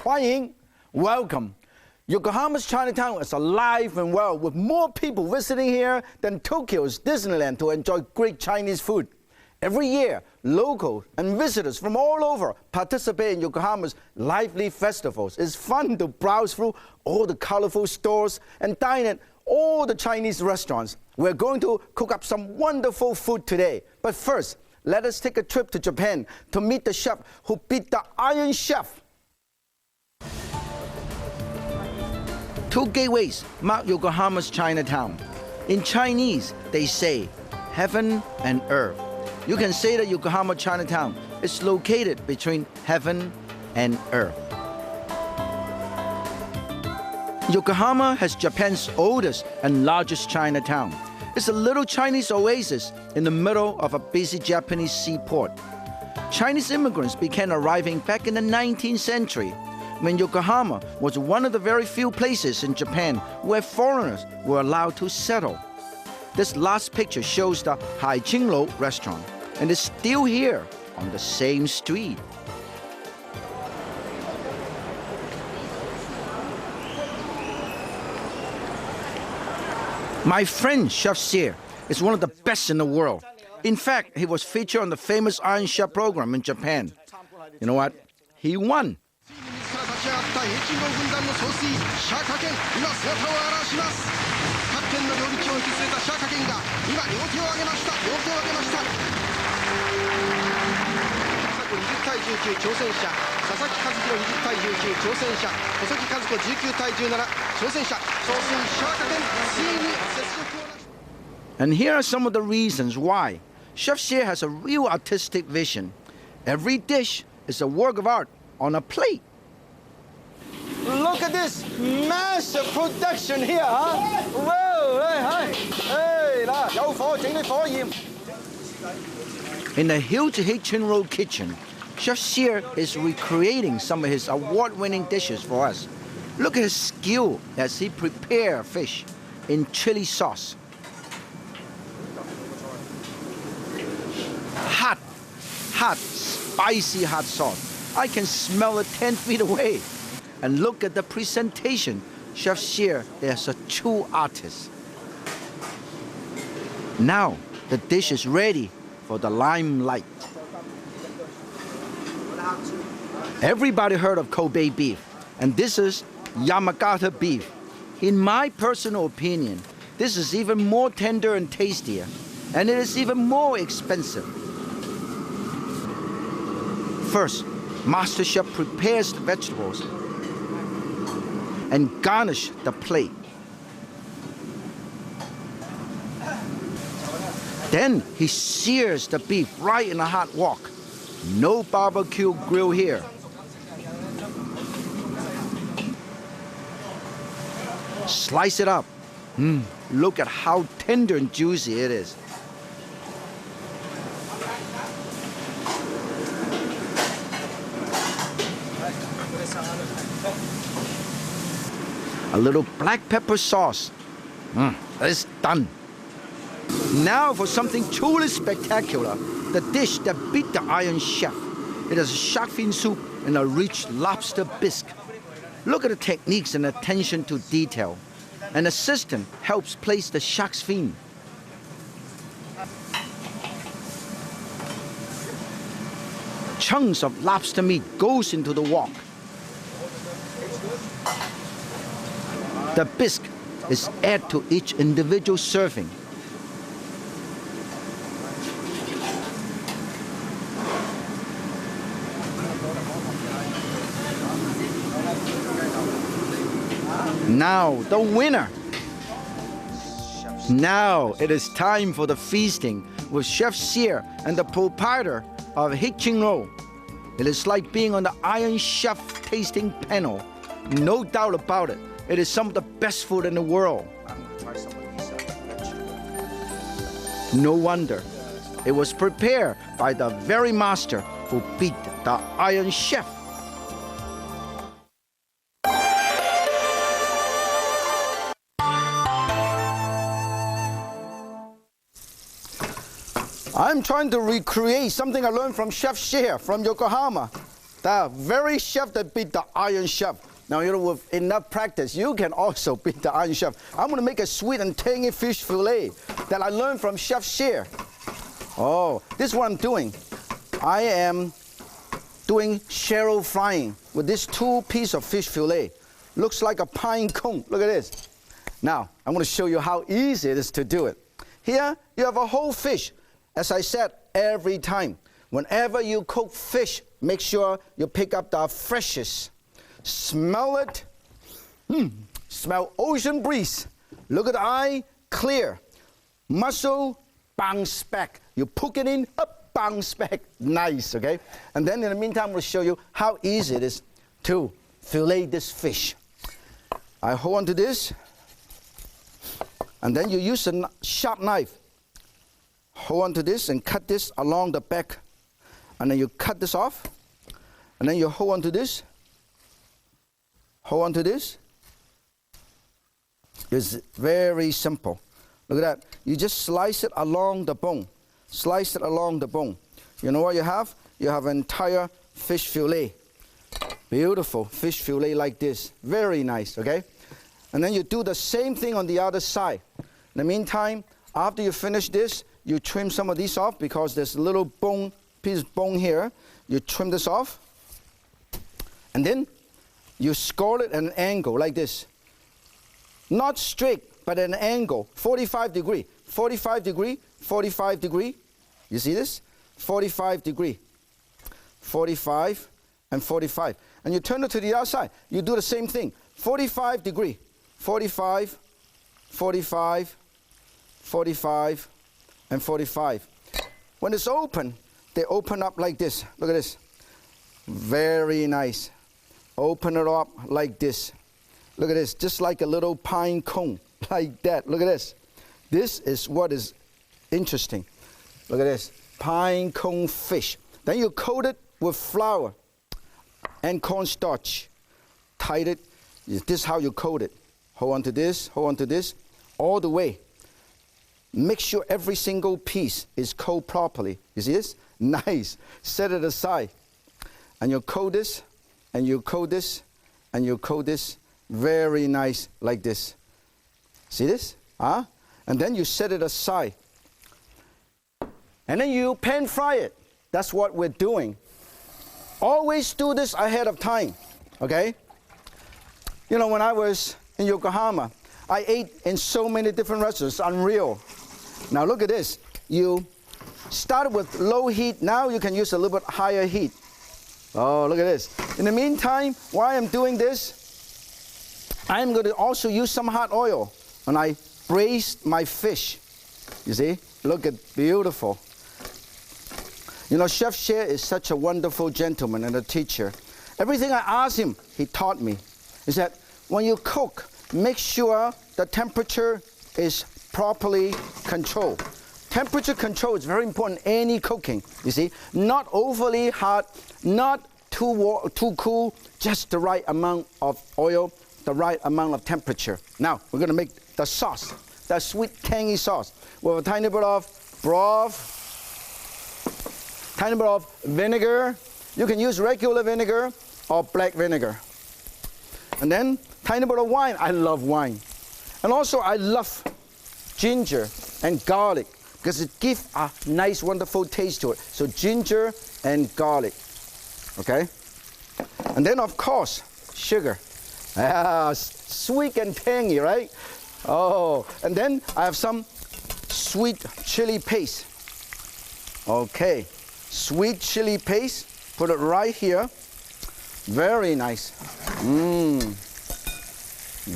欢迎 welcome. Yokohama's Chinatown is alive and well with more people visiting here than Tokyo's Disneyland to enjoy great Chinese food. Every year, locals and visitors from all over participate in Yokohama's lively festivals. It's fun to browse through all the colorful stores and dine at all the Chinese restaurants. We're going to cook up some wonderful food today. But first, let us take a trip to Japan to meet the chef who beat the Iron Chef. Two gateways mark Yokohama's Chinatown. In Chinese, they say heaven and earth. You can say that Yokohama Chinatown is located between heaven and earth. Yokohama has Japan's oldest and largest Chinatown. It's a little Chinese oasis in the middle of a busy Japanese seaport. Chinese immigrants began arriving back in the 19th century, when Yokohama was one of the very few places in Japan where foreigners were allowed to settle. This last picture shows the Haiqinglou restaurant, and it's still here on the same street. My friend Chef Sear is one of the best in the world. In fact, he was featured on the famous Iron Chef program in Japan. You know what? He won. And here are some of the reasons why. Chef Sear has a real artistic vision. Every dish is a work of art on a plate. Look at this massive production here, huh? Whoa, hey, in the huge Haiqinglou kitchen, Chef Sear is recreating some of his award-winning dishes for us. Look at his skill as he prepares fish in chili sauce. Hot, spicy hot sauce. I can smell it 10 feet away. And look at the presentation. Chef Sear is a true artist. Now, the dish is ready for the limelight. Everybody heard of Kobe beef, and this is Yamagata beef. In my personal opinion, this is even more tender and tastier, and it is even more expensive. First, Master Chef prepares the vegetables and garnish the plate. Then he sears the beef right in a hot wok. No barbecue grill here. Slice it up. Look at how tender and juicy it is. A little black pepper sauce. It's done. Now for something truly spectacular, the dish that beat the Iron Chef. It is shark fin soup and a rich lobster bisque. Look at the techniques and attention to detail. An assistant helps place the shark's fin. Chunks of lobster meat goes into the wok. The bisque is added to each individual serving. Now, the winner. Now it is time for the feasting with Chef Sear and the proprietor of Haiqinglou. It is like being on the Iron Chef tasting panel. No doubt about it. It is some of the best food in the world. I'm going to try some of these vegetables. No wonder. It was prepared by the very master who beat the Iron Chef. I'm trying to recreate something I learned from Chef Sear from Yokohama. The very chef that beat the Iron Chef. Now, with enough practice, you can also beat the Iron Chef. I'm going to make a sweet and tangy fish fillet that I learned from Chef Shear. Oh, this is what I'm doing. I am doing shallow frying with this 2-piece of fish fillet. Looks like a pine cone. Look at this. Now, I'm going to show you how easy it is to do it. Here, you have a whole fish. As I said, every time, whenever you cook fish, make sure you pick up the freshest. Smell it. Smell ocean breeze. Look at the eye, clear. Muscle, bounce back. You poke it in, up, bounce back. Nice, okay? And then in the meantime, we'll show you how easy it is to fillet this fish. I hold on to this. And then you use a sharp knife. Hold on to this and cut this along the back. And then you cut this off. And then you hold on to this. Hold on to this. It's very simple. Look at that. You just slice it along the bone. Slice it along the bone. You know what you have? You have an entire fish fillet. Beautiful fish fillet like this. Very nice, okay? And then you do the same thing on the other side. In the meantime, after you finish this, you trim some of these off because there's a little bone, piece of bone here. You trim this off. And then you score it at an angle like this. Not straight, but at an angle. 45 degree, 45 degree, 45 degree. You see this? 45 degree, 45 and 45. And you turn it to the other side. You do the same thing. 45 degree, 45, 45, 45, and 45. When it's open, they open up like this. Look at this. Very nice. Open it up like this. Look at this, just like a little pine cone, like that. Look at this. This is what is interesting. Look at this, pine cone fish. Then you coat it with flour and cornstarch. Tight it. This is how you coat it. Hold on to this, all the way. Make sure every single piece is coated properly. You see this? Nice. Set it aside. And you coat this, and you coat this, and you coat this. Very nice, like this. See this? And then you set it aside. And then you pan fry it. That's what we're doing. Always do this ahead of time, okay? You know, when I was in Yokohama, I ate in so many different restaurants, unreal. Now look at this. You start with low heat. Now you can use a little bit higher heat. Oh, look at this. In the meantime, while I'm doing this, I'm going to also use some hot oil. And I braised my fish. You see? Look at beautiful. You know, Chef Shear is such a wonderful gentleman and a teacher. Everything I asked him, he taught me. Is that when you cook, make sure the temperature is properly controlled. Temperature control is very important in any cooking, you see. Not overly hot, not too cool, just the right amount of oil, the right amount of temperature. Now, we're going to make the sauce, that sweet, tangy sauce, with a tiny bit of broth, tiny bit of vinegar. You can use regular vinegar or black vinegar. And then, tiny bit of wine. I love wine. And also, I love ginger and garlic because it gives a nice, wonderful taste to it. So, ginger and garlic. Okay? And then, of course, sugar. Sweet and tangy, right? Oh, and then I have some sweet chili paste. Okay, sweet chili paste. Put it right here. Very nice.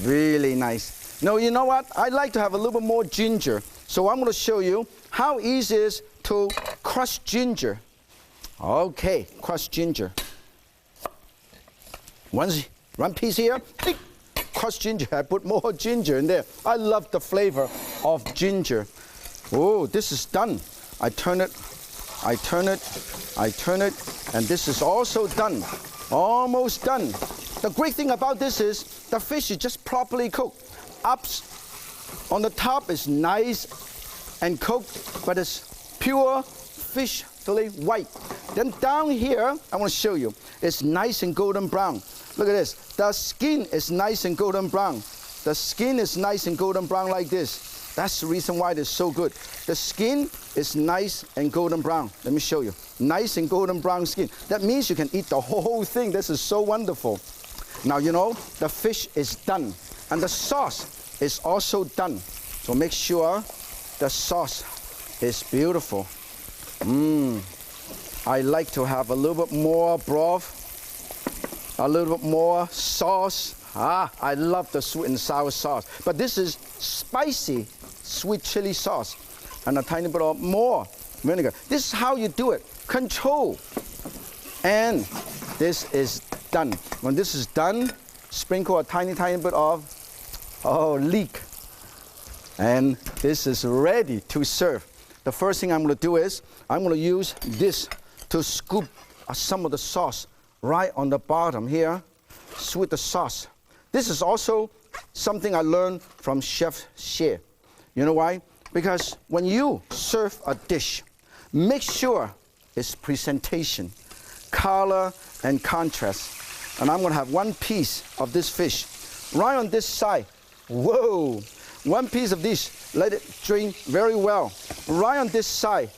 Really nice. Now, you know what? I like to have a little bit more ginger. So I'm going to show you how easy it is to crush ginger. Okay, crush ginger. One piece here, crushed ginger. I put more ginger in there. I love the flavor of ginger. Oh, this is done. I turn it, I turn it, I turn it, and this is also done. Almost done. The great thing about this is the fish is just properly cooked. On the top is nice and cooked, but it's pure fish fillet white. Then down here, I want to show you, it's nice and golden brown. Look at this. The skin is nice and golden brown. The skin is nice and golden brown like this. That's the reason why it's so good. The skin is nice and golden brown. Let me show you. Nice and golden brown skin. That means you can eat the whole thing. This is so wonderful. Now, you know, the fish is done. And the sauce is also done. So make sure the sauce is beautiful. I like to have a little bit more broth, a little bit more sauce. I love the sweet and sour sauce. But this is spicy sweet chili sauce and a tiny bit of more vinegar. This is how you do it. Control. And this is done. When this is done, sprinkle a tiny bit of leek. And this is ready to serve. The first thing I'm going to do is I'm going to use this to scoop some of the sauce right on the bottom here. Sweet the sauce. This is also something I learned from Chef Xie. You know why? Because when you serve a dish, make sure it's presentation, color, and contrast. And I'm going to have one piece of this fish right on this side. Whoa! One piece of this, let it drain very well. Right on this side.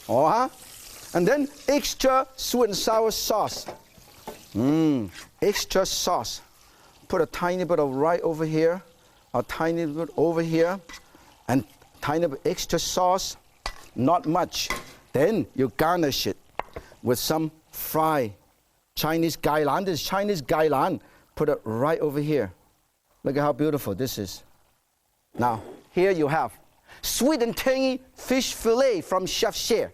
And then extra sweet and sour sauce. Extra sauce. Put a tiny bit of right over here, a tiny bit over here, and tiny bit extra sauce, not much. Then you garnish it with some fried Chinese gailan. This is Chinese gailan. Put it right over here. Look at how beautiful this is. Now, here you have sweet and tangy fish fillet from Chef Xie.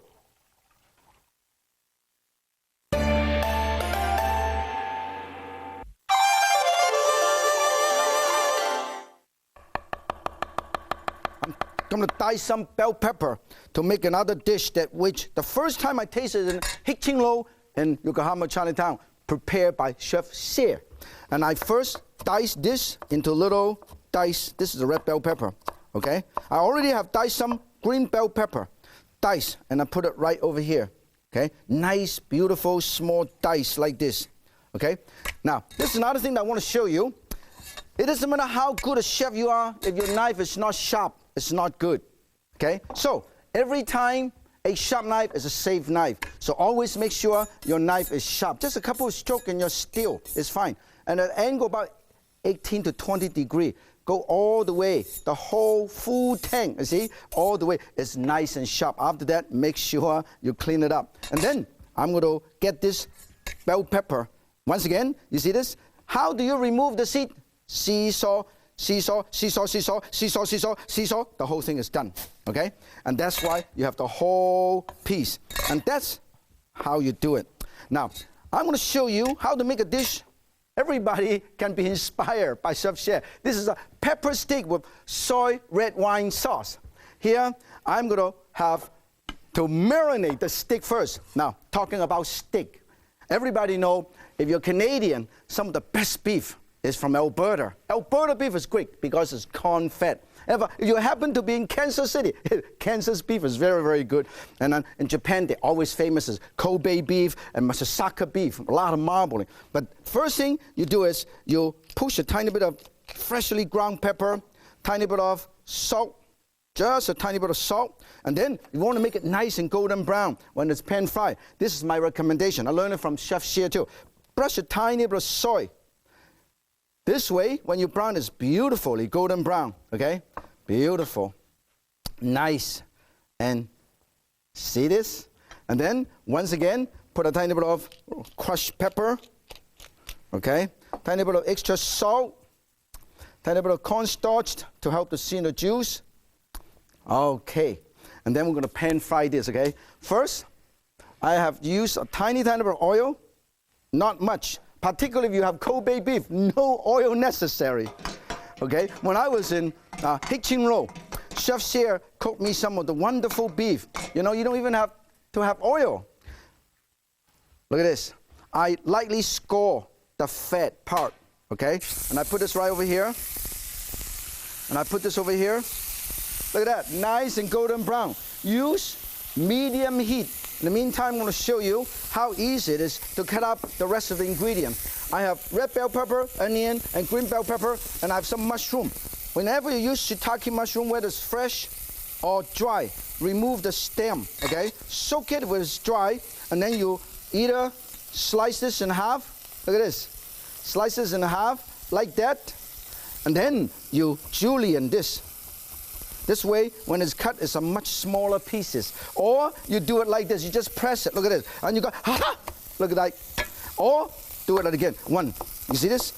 I'm going to dice some bell pepper to make another dish that which the first time I tasted in Hichinlo in Yokohama Chinatown, prepared by Chef Xie. And I first diced this into little dice. This is a red bell pepper, okay? I already have diced some green bell pepper, dice, and I put it right over here, okay? Nice, beautiful, small dice like this, okay? Now, this is another thing that I want to show you. It doesn't matter how good a chef you are, if your knife is not sharp, it's not good, okay? So, every time a sharp knife is a safe knife. So always make sure your knife is sharp. Just a couple of strokes and you're still is fine. And at an angle about 18 to 20 degrees. Go all the way, the whole full tank, you see, all the way. It's nice and sharp. After that, make sure you clean it up. And then I'm going to get this bell pepper. Once again, you see this? How do you remove the seed? Seesaw, seesaw, seesaw, seesaw, seesaw, seesaw, seesaw. The whole thing is done, okay? And that's why you have the whole piece. And that's how you do it. Now, I'm going to show you how to make a dish. Everybody can be inspired by Chef Xie. This is a pepper steak with soy red wine sauce. Here, I'm going to have to marinate the steak first. Now, talking about steak. Everybody know, if you're Canadian, some of the best beef is from Alberta. Alberta beef is great because it's corn fed. If you happen to be in Kansas City, Kansas beef is very, very good. And then in Japan, they're always famous as Kobe beef and Masasaka beef, a lot of marbling. But first thing you do is you push a tiny bit of freshly ground pepper, tiny bit of salt, just a tiny bit of salt. And then you want to make it nice and golden brown when it's pan fried. This is my recommendation. I learned it from Chef Xie too. Brush a tiny bit of soy. This way, when you brown, it's beautifully golden brown, okay? Beautiful, nice, and see this? And then, once again, put a tiny bit of crushed pepper, okay? Tiny bit of extra salt, tiny bit of cornstarch to help to seal the juice. Okay, and then we're gonna pan fry this, okay? First, I have used a tiny bit of oil, not much. Particularly if you have Kobe beef, no oil necessary, okay? When I was in Hichinlo, Chef Xie cooked me some of the wonderful beef. You know, you don't even have to have oil. Look at this. I lightly score the fat part, okay? And I put this right over here. And I put this over here. Look at that, nice and golden brown. Use medium heat. In the meantime, I'm going to show you how easy it is to cut up the rest of the ingredient. I have red bell pepper, onion, and green bell pepper, and I have some mushroom. Whenever you use shiitake mushroom, whether it's fresh or dry, remove the stem, okay? Soak it when it's dry, and then you either slice this in half. Look at this. Slice this in half, like that, and then you julienne this. This way, when it's cut, it's a much smaller pieces. Or you do it like this. You just press it. Look at this. And you go, ha-ha! Look at that. Or do it again. One. You see this?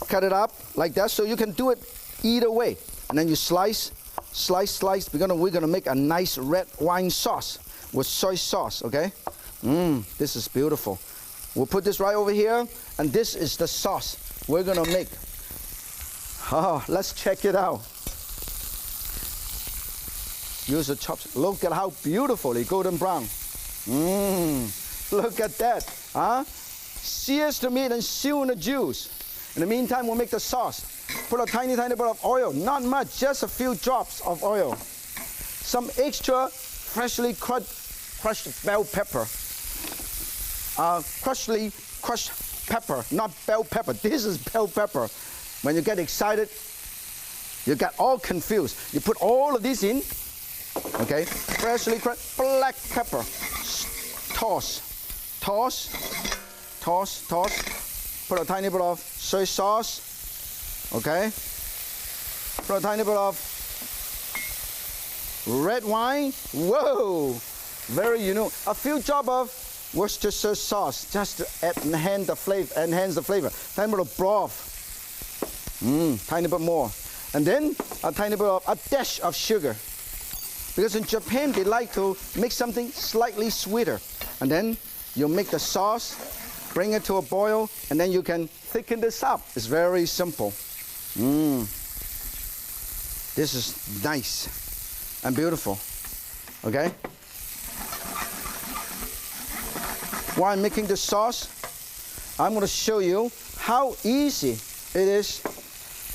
Cut it up like that. So you can do it either way. And then you slice, slice, slice. We're gonna make a nice red wine sauce with soy sauce, okay? This is beautiful. We'll put this right over here. And this is the sauce we're gonna make. Oh, let's check it out. Use the chops. Look at how beautifully golden brown. Look at that. Huh? Sears the meat and seal in the juice. In the meantime, we'll make the sauce. Put a tiny, tiny bit of oil. Not much, just a few drops of oil. Some extra freshly crushed bell pepper. Freshly crushed pepper, not bell pepper. This is bell pepper. When you get excited, you get all confused. You put all of these in. Okay, freshly crushed black pepper. Toss, toss, toss, toss. Put a tiny bit of soy sauce. Okay. Put a tiny bit of red wine. Whoa, very unique. A few drops of Worcestershire sauce just to enhance the flavor. Tiny bit of broth. Tiny bit more, and then a tiny bit of a dash of sugar. Because in Japan, they like to make something slightly sweeter. And then you make the sauce, bring it to a boil, and then you can thicken this up. It's very simple. This is nice and beautiful, okay? While I'm making the sauce, I'm gonna show you how easy it is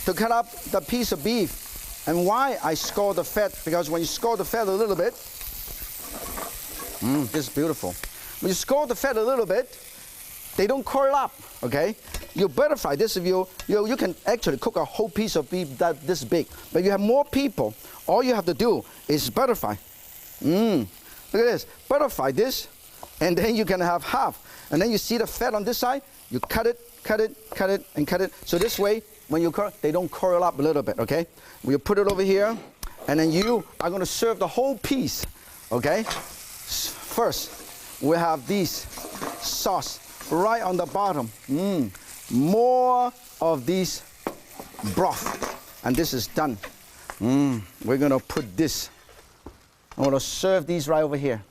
to cut up the piece of beef. And why I scald the fat, because when you scald the fat a little bit, this is beautiful. When you scald the fat a little bit, they don't curl up, okay? You butterfly this. If you can actually cook a whole piece of beef this big, but you have more people, all you have to do is butterfly. Look at this, butterfly this, and then you can have half. And then you see the fat on this side, you cut it, cut it, cut it, and cut it. So this way, when you curl, they don't curl up a little bit, okay? We'll put it over here, and then you are going to serve the whole piece, okay? First, we have this sauce right on the bottom. More of this broth, and this is done. We're going to put this. I'm going to serve these right over here.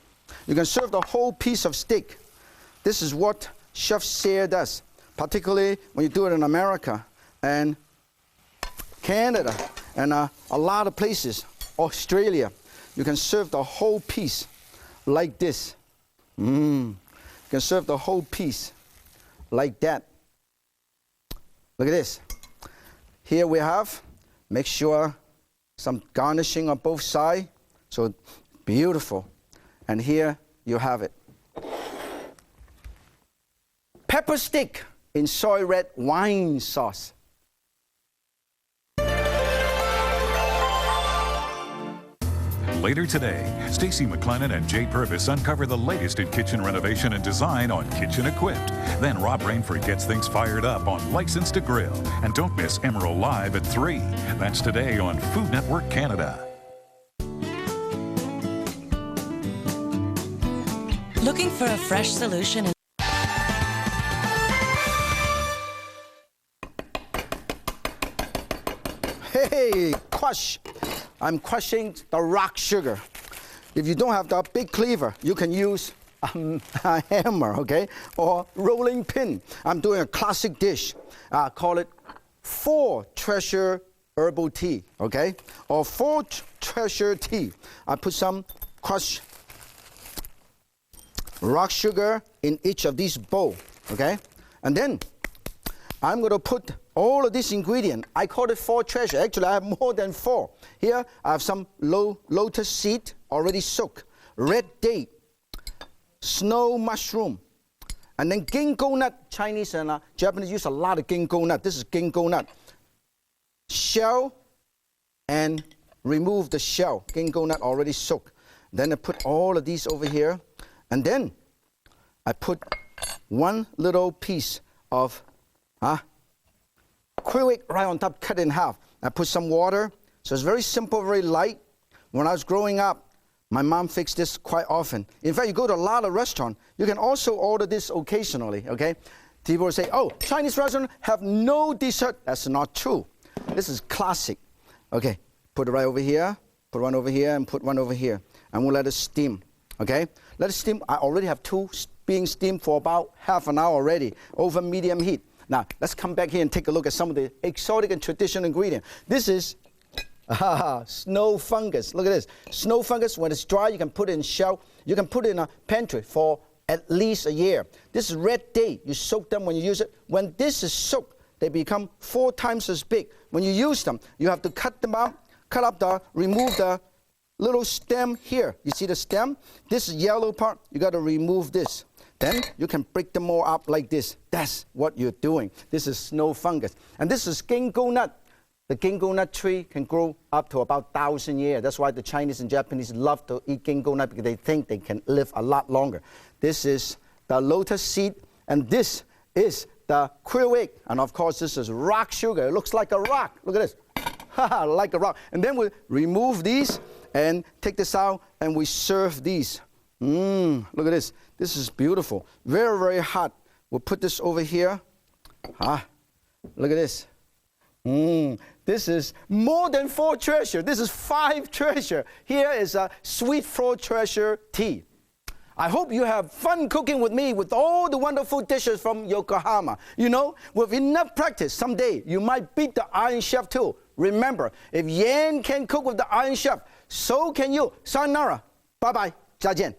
You can serve the whole piece of steak. This is what Chef Sear does, particularly when you do it in America and Canada and a lot of places, Australia. You can serve the whole piece like this. You can serve the whole piece like that. Look at this. Here we have, make sure some garnishing on both sides. So beautiful. And here you have it. Pepper steak in soy red wine sauce. Later today, Stacy McLennan and Jay Purvis uncover the latest in kitchen renovation and design on Kitchen Equipped. Then Rob Rainford gets things fired up on License to Grill. And don't miss Emerald Live at 3. That's today on Food Network Canada. Looking for a fresh solution? Hey, crush. I'm crushing the rock sugar. If you don't have the big cleaver, you can use a hammer, okay? Or rolling pin. I'm doing a classic dish. Call it 4 treasure herbal tea, okay? Or 4 treasure tea. I put some crushed rock sugar in each of these bowls, okay? And then I'm going to put all of this ingredient. I call it 4 treasure. Actually, I have more than 4. Here, I have some lotus seed already soaked. red date, snow mushroom, and then ginkgo nut. Chinese and Japanese use a lot of ginkgo nut. This is ginkgo nut. Shell and remove the shell. Ginkgo nut already soaked. Then I put all of these over here, and then I put one little piece of quillwick right on top, cut in half. I put some water, so it's very simple, very light. When I was growing up, my mom fixed this quite often. In fact, you go to a lot of restaurants, you can also order this occasionally, okay? People will say, oh, Chinese restaurants have no dessert. That's not true. This is classic. Okay, put it right over here, put one over here, and put one over here. And we'll let it steam, okay? Let it steam. I already have two being steamed for about half an hour already, over medium heat. Now, let's come back here and take a look at some of the exotic and traditional ingredients. This is snow fungus. Look at this. Snow fungus, when it's dry, you can put it in shell. You can put it in a pantry for at least a year. This is red date. You soak them when you use it. When this is soaked, they become 4 times as big. When you use them, you have to cut them out, remove the little stem here. You see the stem? This is yellow part. You got to remove this. Then you can break them all up like this. That's what you're doing. This is snow fungus. And this is ginkgo nut. The ginkgo nut tree can grow up to about 1,000 years. That's why the Chinese and Japanese love to eat ginkgo nut, because they think they can live a lot longer. This is the lotus seed, and this is the quillwick. And of course, this is rock sugar. It looks like a rock. Look at this. Like a rock. And then we remove these and take this out, and we serve these. Look at this. This is beautiful. Very, very hot. We'll put this over here. Look at this. This is more than 4 treasure. This is 5 treasure. Here is a sweet 4 treasure tea. I hope you have fun cooking with me with all the wonderful dishes from Yokohama. You know, with enough practice, someday you might beat the Iron Chef too. Remember, if Yan can cook with the Iron Chef, so can you. Sayonara. Bye-bye. 再见.